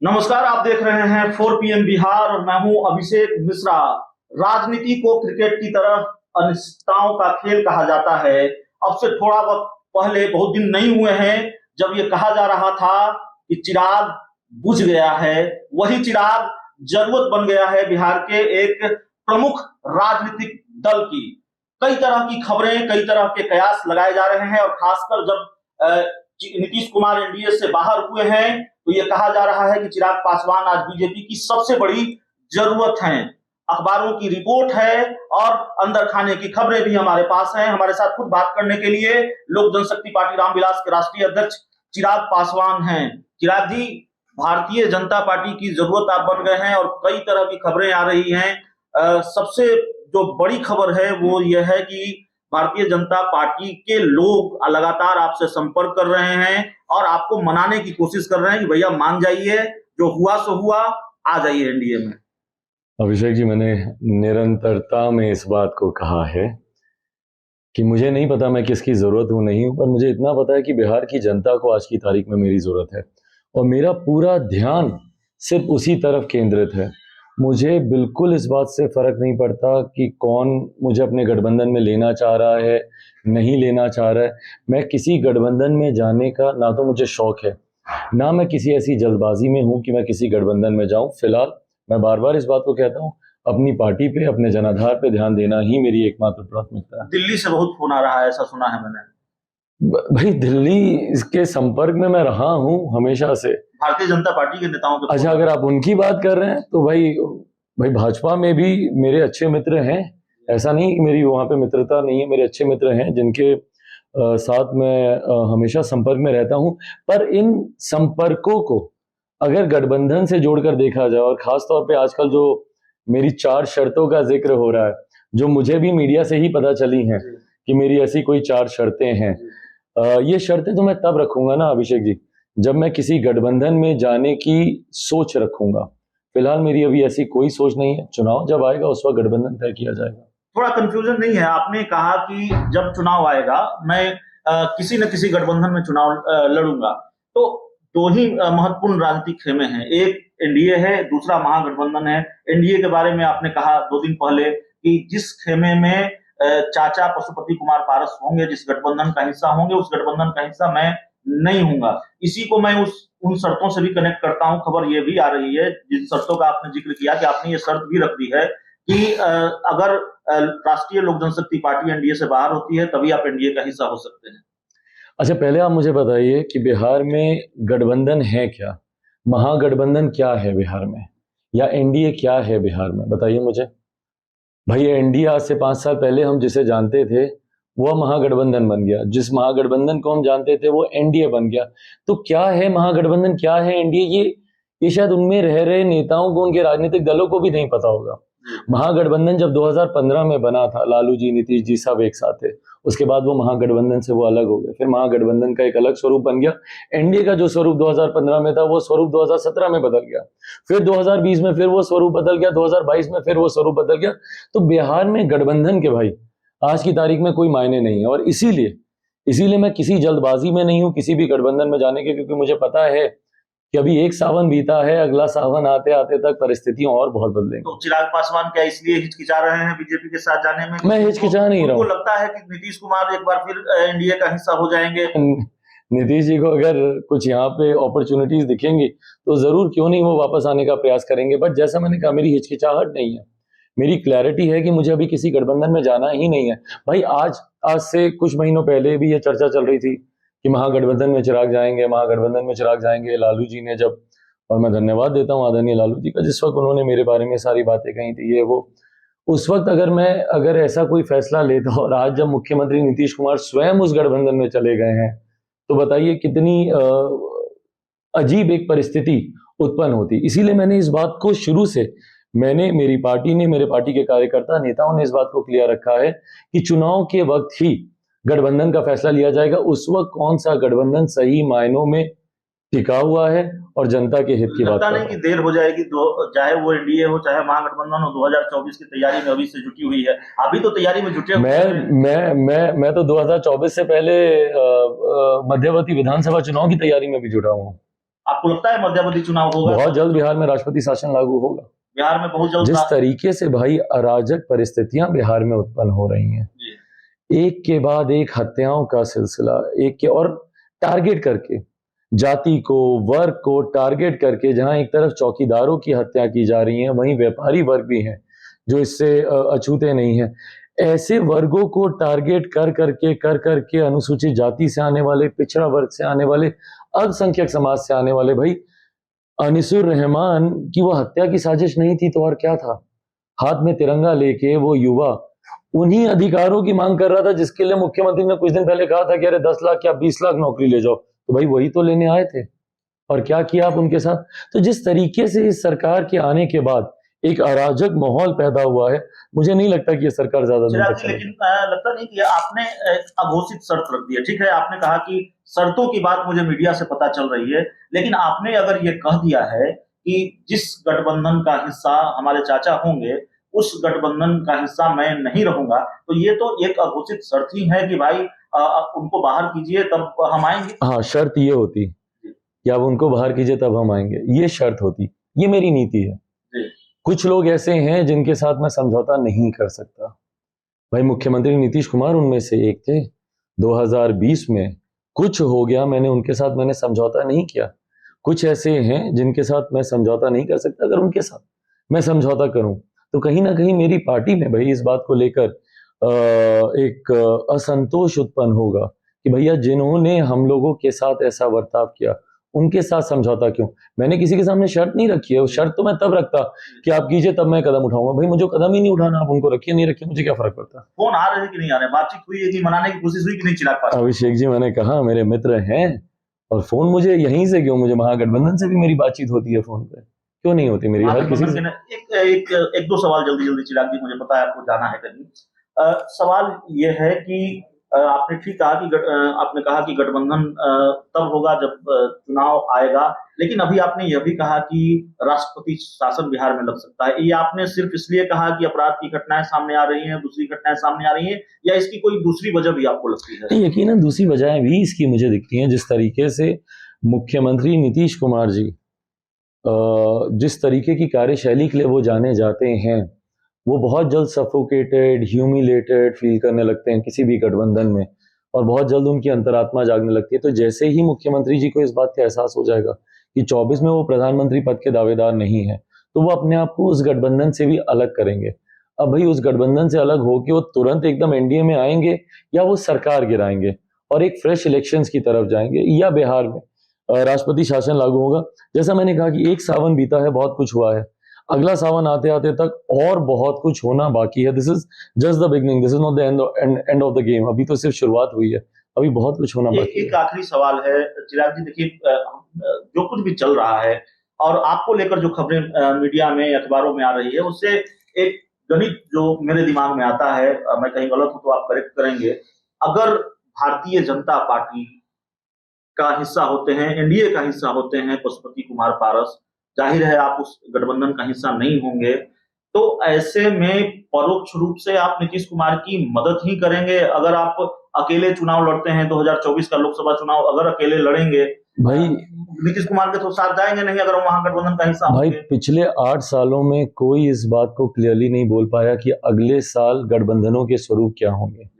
नमस्कार, आप देख रहे हैं 4 PM बिहार और मैं हूं अभिषेक मिश्रा। राजनीति को क्रिकेट की तरह अनिश्चितताओं का खेल कहा जाता है। अब से थोड़ा वक्त पहले, बहुत दिन नहीं हुए हैं, जब ये कहा जा रहा था कि चिराग बुझ गया है, वही चिराग जरूरत बन गया है बिहार के एक प्रमुख राजनीतिक दल की। कई तरह की खबरें, कई तरह के कयास लगाए जा रहे हैं और खासकर जब नीतीश कुमार एनडीए से बाहर हुए हैं तो ये कहा जा रहा है कि चिराग पासवान आज बीजेपी की सबसे बड़ी जरूरत है। अखबारों की रिपोर्ट है और अंदर खाने की खबरें भी हमारे पास हैं। हमारे साथ खुद बात करने के लिए लोक जनशक्ति पार्टी रामविलास के राष्ट्रीय अध्यक्ष चिराग पासवान हैं। चिराग जी, भारतीय जनता पार्टी की जरूरत आप बन गए हैं और कई तरह की खबरें आ रही हैं। सबसे जो बड़ी खबर है वो ये है कि भारतीय जनता पार्टी के लोग लगातार आपसे संपर्क कर रहे हैं और आपको मनाने की कोशिश कर रहे हैं कि भैया मान जाइए, जो हुआ सो हुआ, आ जाइए एनडीए में। अभिषेक जी, मैंने निरंतरता में इस बात को कहा है कि मुझे नहीं पता मैं किसकी ज़रूरत हूँ नहीं हूँ, पर मुझे इतना पता है कि बिहार की जनता को आज की तारीख में मेरी ज़रूरत है और मेरा पूरा ध्यान सिर्फ उसी तरफ केंद्रित है। मुझे बिल्कुल इस बात से फ़र्क नहीं पड़ता कि कौन मुझे अपने गठबंधन में लेना चाह रहा है, नहीं लेना चाह रहा है। मैं किसी गठबंधन में जाने का ना तो मुझे शौक़ है, ना मैं किसी ऐसी जल्दबाजी में हूँ कि मैं किसी गठबंधन में जाऊँ। फिलहाल मैं बार बार इस बात को कहता हूँ, अपनी पार्टी पे, अपने जनाधार पे ध्यान देना ही मेरी एकमात्र प्राथमिकता है। दिल्ली से बहुत फोन आ रहा है, ऐसा सुना है मैंने। भाई, दिल्ली के संपर्क में मैं रहा हूँ हमेशा से, भारतीय जनता पार्टी के नेताओं के। अच्छा, अगर आप उनकी बात कर रहे हैं तो भाई भाजपा में भी मेरे अच्छे मित्र हैं। ऐसा नहीं कि मेरी वहाँ पे मित्रता नहीं है, मेरे अच्छे मित्र हैं जिनके साथ मैं हमेशा संपर्क में रहता हूँ। पर इन संपर्कों को अगर गठबंधन से जोड़कर देखा जाए, और खास तौर पे आजकल जो मेरी 4 शर्तों का जिक्र हो रहा है, जो मुझे भी मीडिया से ही पता चली हैं कि मेरी ऐसी कोई 4 शर्तें हैं, ये शर्तें तो मैं तब रखूंगा ना अभिषेक जी, जब मैं किसी गठबंधन में जाने की सोच रखूंगा। फिलहाल मेरी अभी ऐसी कोई सोच नहीं है। चुनाव जब आएगा उस वक्त गठबंधन तय किया जाएगा। थोड़ा कंफ्यूजन नहीं है? आपने कहा कि जब चुनाव आएगा मैं किसी न किसी गठबंधन में चुनाव लड़ूंगा। तो दो ही महत्वपूर्ण राजनीतिक खेमे हैं, एक एनडीए है, दूसरा महागठबंधन है। एनडीए के बारे में आपने कहा 2 दिन पहले कि जिस खेमे में चाचा पशुपति कुमार पारस होंगे, जिस गठबंधन का हिस्सा होंगे, उस गठबंधन का हिस्सा मैं नहीं हूंगा। इसी को मैं उन शर्तों से भी कनेक्ट करता हूं। खबर ये भी आ रही है, जिन शर्तों का आपने जिक्र किया, कि आपने ये शर्त भी रख दी है कि अगर राष्ट्रीय लोक जनशक्ति पार्टी एनडीए से बाहर होती है तभी आप एनडीए का हिस्सा हो सकते हैं। अच्छा, पहले आप मुझे बताइए कि बिहार में गठबंधन है क्या, महागठबंधन क्या है बिहार में, या एनडीए क्या है बिहार में, बताइए मुझे। भाई, एनडीए आज से 5 साल पहले हम जिसे जानते थे वो महागठबंधन बन गया, जिस महागठबंधन को हम जानते थे वो एनडीए बन गया। तो क्या है महागठबंधन, क्या है एनडीए, ये शायद उनमें रह रहे नेताओं को, उनके राजनीतिक दलों को भी नहीं पता होगा। महागठबंधन जब 2015 में बना था, लालू जी, नीतीश जी सब एक साथ थे, उसके बाद वो महागठबंधन से वो अलग हो गए, फिर महागठबंधन का एक अलग स्वरूप बन गया। एनडीए का जो स्वरूप 2015 में था वो स्वरूप 2017 में बदल गया, फिर 2020 में फिर वो स्वरूप बदल गया, 2022 में फिर वो स्वरूप बदल गया। तो बिहार में गठबंधन के भाई आज की तारीख में कोई मायने नहीं है, और इसीलिए मैं किसी जल्दबाजी में नहीं हूं किसी भी गठबंधन में जाने के, क्योंकि मुझे पता है कि अभी एक सावन बीता है, अगला सावन आते आते तक परिस्थितियां और बहुत बदलेंगी। तो चिराग पासवान क्या इसलिए हिचकिचा रहे हैं बीजेपी के साथ जाने में? मैं हिचकिचा नहीं रहा हूं। उनको लगता है कि नीतीश कुमार एक बार फिर एनडीए का हिस्सा हो जाएंगे? नीतीश जी को अगर कुछ यहाँ पे अपॉर्चुनिटीज दिखेंगी तो जरूर, क्यों नहीं, वो वापस आने का प्रयास करेंगे। बट जैसा मैंने कहा, मेरी हिचकिचाहट नहीं है, मेरी क्लैरिटी है कि मुझे अभी किसी गठबंधन में जाना ही नहीं है। भाई, आज से कुछ महीनों पहले भी ये चर्चा चल रही थी कि महागठबंधन में चिराग जाएंगे, महागठबंधन में चिराग जाएंगे। लालू जी ने जब, और मैं धन्यवाद देता हूँ आदरणीय लालू जी का, जिस वक्त उन्होंने मेरे बारे में सारी बातें कही थी, ये वो, उस वक्त अगर ऐसा कोई फैसला लेता, और आज जब मुख्यमंत्री नीतीश कुमार स्वयं उस गठबंधन में चले गए हैं, तो बताइए कितनी अजीब एक परिस्थिति उत्पन्न होती। इसीलिए मैंने इस बात को शुरू से, मेरी पार्टी ने, मेरे पार्टी के कार्यकर्ता नेताओं ने इस बात को क्लियर रखा है कि चुनाव के वक्त ही गठबंधन का फैसला लिया जाएगा। उस वक्त कौन सा गठबंधन सही मायनों में टिका हुआ है और जनता के हित की बात लगता नहीं कि देर हो जाएगी, चाहे वो एनडीए हो चाहे महागठबंधन हो, 2024 की तैयारी में अभी से जुटी हुई है? अभी तो तैयारी में जुटे हुए हैं। मैं तो 2024 से पहले मध्यवर्ती विधानसभा चुनाव की तैयारी में भी जुटा हूँ। आपको लगता है मध्यावधि चुनाव होगा? बहुत जल्द बिहार में राष्ट्रपति शासन लागू होगा। बिहार में बहुत जल्द जिस तरीके से भाई अराजक परिस्थितियां बिहार में उत्पन्न हो रही हैं, एक के बाद एक हत्याओं का सिलसिला, एक के और टारगेट करके जाति को, वर्ग को टारगेट करके, जहां एक तरफ चौकीदारों की हत्या की जा रही है, वहीं व्यापारी वर्ग भी हैं जो इससे अछूते नहीं है। ऐसे वर्गों को टारगेट कर करके अनुसूचित जाति से आने वाले, पिछड़ा वर्ग से आने वाले, अल्पसंख्यक समाज से आने वाले, भाई अनिसुर रहमान की वो हत्या की साजिश नहीं थी तो और क्या था? हाथ में तिरंगा लेके वो युवा उन्हीं अधिकारों की मांग कर रहा था जिसके लिए मुख्यमंत्री ने कुछ दिन पहले कहा था कि अरे 10 लाख या 20 लाख नौकरी ले जाओ, तो भाई वही तो लेने आए थे। और क्या किया आप उनके साथ? तो जिस तरीके से इस सरकार के आने के बाद एक अराजक माहौल पैदा हुआ है, मुझे नहीं लगता कि ये सरकार ज्यादा दिन तक चलेगी। लेकिन लगता नहीं कि आपने अघोषित शर्त रख दी है। ठीक है, आपने कहा कि शर्तों की बात मुझे मीडिया से पता चल रही है, लेकिन आपने अगर ये कह दिया है कि जिस गठबंधन का हिस्सा हमारे चाचा होंगे उस गठबंधन का हिस्सा मैं नहीं रहूंगा, तो ये तो एक अघोषित शर्त ही है कि भाई उनको बाहर कीजिए तब हम आएंगे। हाँ, शर्त ये होती कि आप उनको बाहर कीजिए तब हम आएंगे, ये शर्त होती। ये मेरी नीति है। कुछ लोग ऐसे हैं जिनके साथ मैं समझौता नहीं कर सकता। भाई मुख्यमंत्री नीतीश कुमार उनमें से एक थे। 2020 में कुछ हो गया, उनके साथ मैंने समझौता नहीं किया। कुछ ऐसे हैं जिनके साथ मैं समझौता नहीं कर सकता। अगर उनके साथ मैं समझौता करूं तो कहीं ना कहीं मेरी पार्टी में भाई इस बात को लेकर एक असंतोष उत्पन्न होगा कि भैया जिन्होंने हम लोगों के साथ ऐसा बर्ताव किया उनके साथ समझौता क्यों? मैंने किसी के सामने शर्त नहीं रखी है। वो शर्त तो मैं तब रखता कि आप कीजिए तब मैं कदम उठाऊंगा। भाई मुझे कदम ही नहीं उठाना, आप उनको रखिए नहीं रखिए, मुझे क्या फर्क पड़ता। फोन आ रहे कि नहीं आ रहे? बातचीत हुई है कि मनाने की कोशिश हुई कि नहीं चिराग पासवान? अभिषेक जी, मैंने कहा मेरे मित्र हैं और फोन मुझे यहीं से क्यों, मुझे महागठबंधन से भी मेरी बातचीत होती है फोन पे, क्यों नहीं होती मेरी? हर किसी से। एक दो सवाल जल्दी चिराग जी, मुझे पता है आपको जाना है कहीं। सवाल ये है कि आपने ठीक कहा कि आपने कहा कि गठबंधन तब होगा जब चुनाव आएगा, लेकिन अभी आपने यह भी कहा कि राष्ट्रपति शासन बिहार में लग सकता है। ये आपने सिर्फ इसलिए कहा कि अपराध की घटनाएं सामने आ रही हैं, दूसरी घटनाएं सामने आ रही हैं, या इसकी कोई दूसरी वजह भी आपको लगती है? नहीं, यकीनन दूसरी वजहें भी इसकी मुझे दिखती हैं। जिस तरीके से मुख्यमंत्री नीतीश कुमार जी जिस तरीके की कार्यशैली के लिए वो जाने जाते हैं, वो बहुत जल्द सफोकेटेड, ह्यूमिलेटेड फील करने लगते हैं किसी भी गठबंधन में, और बहुत जल्द उनकी अंतरात्मा जागने लगती है। तो जैसे ही मुख्यमंत्री जी को इस बात का एहसास हो जाएगा कि 24 में वो प्रधानमंत्री पद के दावेदार नहीं है, तो वो अपने आप को उस गठबंधन से भी अलग करेंगे। अब भाई उस गठबंधन से अलग होकर वो तुरंत एकदम एनडीए में आएंगे या वो सरकार गिराएंगे और एक फ्रेश इलेक्शंस की तरफ जाएंगे, या बिहार में राष्ट्रपति शासन लागू होगा। जैसा मैंने कहा कि एक सावन बीता है, बहुत कुछ हुआ है, अगला सावन आते आते तक और बहुत कुछ होना बाकी है। This is just the beginning, this is not the end of the game. अभी तो सिर्फ शुरुआत हुई है, अभी बहुत कुछ होना बाकी है। एक आखिरी सवाल है चिराग जी, देखिए जो कुछ भी चल रहा है और आपको लेकर जो खबरें मीडिया में, अखबारों में आ रही है, उससे एक गणित जो मेरे दिमाग में आता है, मैं कहीं गलत हूं तो आप करेक्ट करेंगे। अगर भारतीय जनता पार्टी का हिस्सा होते हैं, एनडीए का हिस्सा होते हैं पशुपति कुमार पारस, जाहिर है आप उस गठबंधन का हिस्सा नहीं होंगे, तो ऐसे में परोक्ष रूप से आप नीतीश कुमार की मदद ही करेंगे। अगर आप अकेले चुनाव लड़ते हैं, 2024 का लोकसभा चुनाव अगर अकेले लड़ेंगे, भाई नीतीश कुमार के तो साथ जाएंगे नहीं अगर वो महागठबंधन का हिस्सा भाई होंगे। पिछले 8 सालों में कोई इस बात को क्लियरली नहीं बोल पाया कि अगले साल गठबंधनों के स्वरूप क्या होंगे।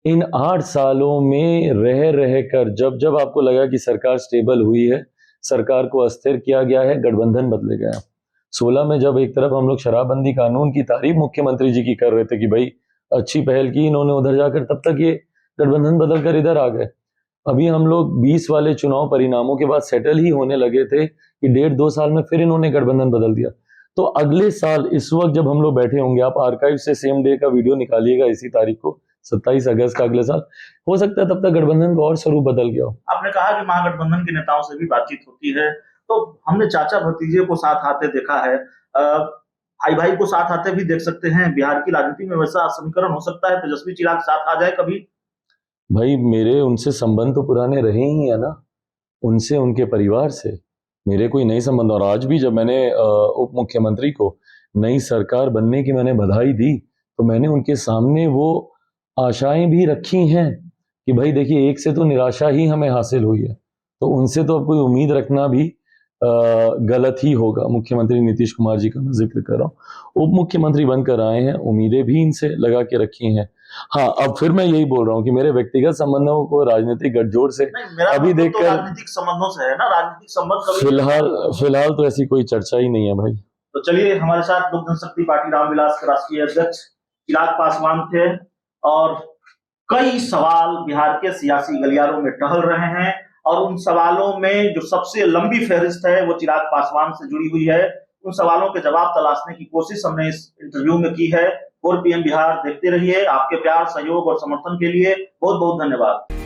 इन 8 सालों में रह कर जब आपको लगा कि सरकार स्टेबल हुई है, सरकार को अस्थिर किया गया है, गठबंधन बदले गया। 16 में जब एक तरफ हम लोग शराबबंदी कानून की तारीफ मुख्यमंत्री जी की कर रहे थे कि भाई अच्छी पहल की इन्होंने उधर जाकर, तब तक ये गठबंधन बदल कर इधर आ गए। अभी हम लोग 20 वाले चुनाव परिणामों के बाद सेटल ही होने लगे थे कि 1.5-2 साल में फिर इन्होंने गठबंधन बदल दिया। तो अगले साल इस वक्त जब हम लोग बैठे होंगे, आप आर्काइव से सेम डे का वीडियो निकालिएगा, इसी तारीख को 27 अगस्त का, अगले साल हो सकता है तब तक गठबंधन का और स्वरूप बदल गया हो। आपने कहा कि महागठबंधन के नेताओं से भी बातचीत होती है, तो हमने चाचा भतीजे को साथ आते देखा है, भाई भाई को साथ आते भी देख सकते हैं। बिहार की राजनीति में वैसा समीकरण हो सकता है, तेजस्वी चिराग साथ आ जाए कभी? भाई मेरे उनसे संबंध तो पुराने रहे ही है ना, उनसे, उनके परिवार से मेरे कोई नई संबंध। और आज भी जब मैंने उप मुख्यमंत्री को नई सरकार बनने की मैंने बधाई दी, तो मैंने उनके सामने वो आशाएं भी रखी हैं कि भाई देखिए, एक से तो निराशा ही हमें हासिल हुई है, तो उनसे तो अब कोई उम्मीद रखना भी गलत ही होगा। मुख्यमंत्री नीतीश कुमार जी का मैं जिक्र कर रहा हूँ, उप मुख्यमंत्री बनकर आए हैं, उम्मीदें भी इनसे लगा के रखी हैं। हाँ, अब फिर मैं यही बोल रहा हूँ कि मेरे व्यक्तिगत संबंधों को राजनीतिक गठजोड़ से मेरा अभी मतलब तो देखकर राजनीतिक संबंधों से है ना, राजनीतिक संबंध कभी फिलहाल तो ऐसी कोई चर्चा ही नहीं है भाई। तो चलिए, हमारे साथ लोक जनशक्ति पार्टी रामविलास के राष्ट्रीय अध्यक्ष चिराग पासवान थे, और कई सवाल बिहार के सियासी गलियारों में टहल रहे हैं, और उन सवालों में जो सबसे लंबी फहरिस्त है वो चिराग पासवान से जुड़ी हुई है। उन सवालों के जवाब तलाशने की कोशिश हमने इस इंटरव्यू में की है। 4 PM बिहार देखते रहिए। आपके प्यार, सहयोग और समर्थन के लिए बहुत बहुत धन्यवाद।